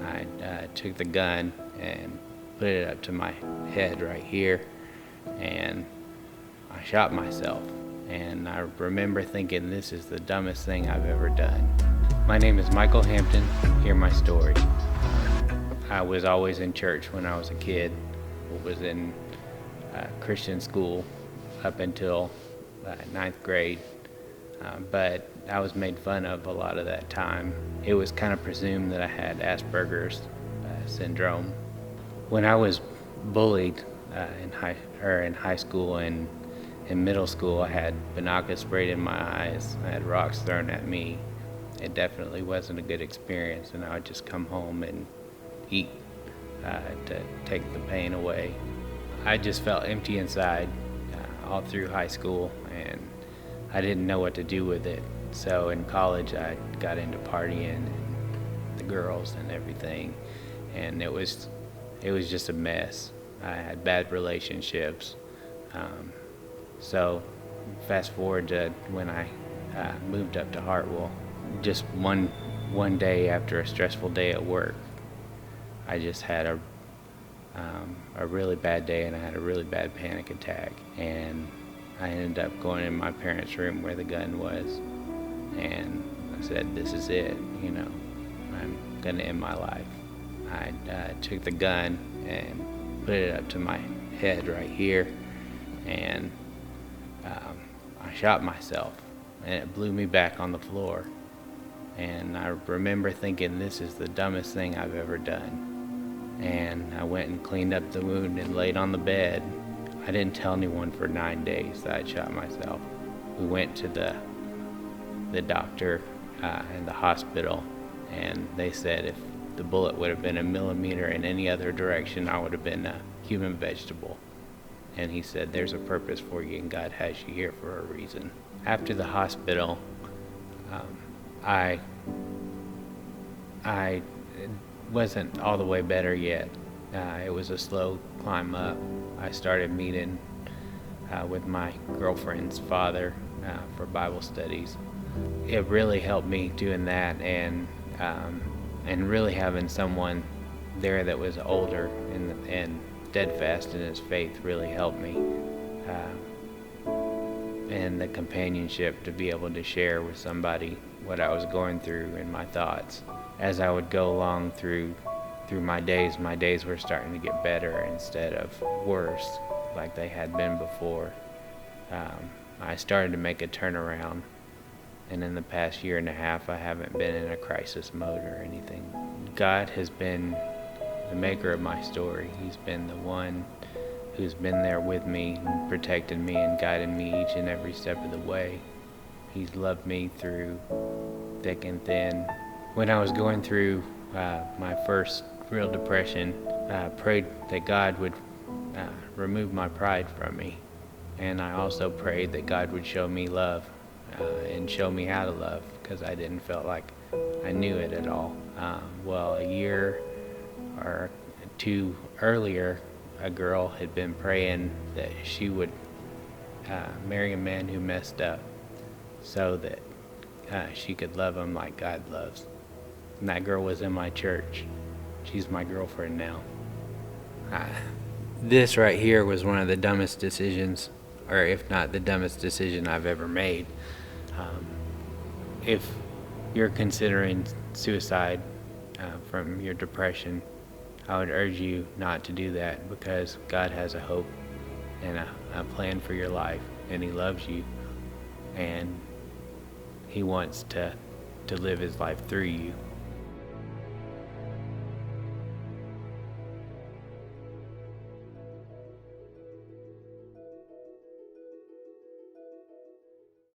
I took the gun and put it up to my head right here, and I shot myself. And I remember thinking, this is the dumbest thing I've ever done. My name is Michael Hampton. Hear my story. I was always in church when I was a kid. Was in Christian school up until ninth grade. But I was made fun of a lot of that time. It was kind of presumed that I had Asperger's syndrome. When I was bullied in high school and in middle school, I had binoculars sprayed in my eyes. I had rocks thrown at me. It definitely wasn't a good experience, and I would just come home and eat to take the pain away. I just felt empty inside all through high school, and I didn't know what to do with it. So in college, I got into partying and the girls and everything, and it was just a mess. I had bad relationships. So fast forward to when I moved up to Hartwell. Just one day after a stressful day at work, I just had a really bad day, and I had a really bad panic attack, and I ended up going in my parents' room where the gun was, and I said, this is it, I'm gonna end my life. I took the gun and put it up to my head right here, and I shot myself, and it blew me back on the floor. And I remember thinking, this is the dumbest thing I've ever done. And I went and cleaned up the wound and laid on the bed. I didn't tell anyone for 9 days that I'd shot myself. We went to the doctor and the hospital, and they said if the bullet would have been a millimeter in any other direction, I would have been a human vegetable. And he said, there's a purpose for you, and God has you here for a reason. After the hospital, I wasn't all the way better yet. It was a slow climb up. I started meeting with my girlfriend's father for Bible studies. It really helped me doing that, and really having someone there that was older and steadfast in his faith really helped me. And the companionship to be able to share with somebody what I was going through and my thoughts. As I would go along through my days were starting to get better instead of worse like they had been before. I started to make a turnaround, and in the past year and a half I haven't been in a crisis mode or anything. God has been the maker of my story. He's been the one who's been there with me and protected me and guided me each and every step of the way. He's loved me through thick and thin. When I was going through my first real depression, I prayed that God would remove my pride from me. And I also prayed that God would show me love and show me how to love, because I didn't feel like I knew it at all. Well, a year or two earlier, a girl had been praying that she would marry a man who messed up so that she could love him like God loves. And that girl was in my church. She's my girlfriend now. This right here was one of the dumbest decisions, or if not the dumbest decision I've ever made. If you're considering suicide from your depression, I would urge you not to do that, because God has a hope and a plan for your life, and He loves you, and He wants to live His life through you.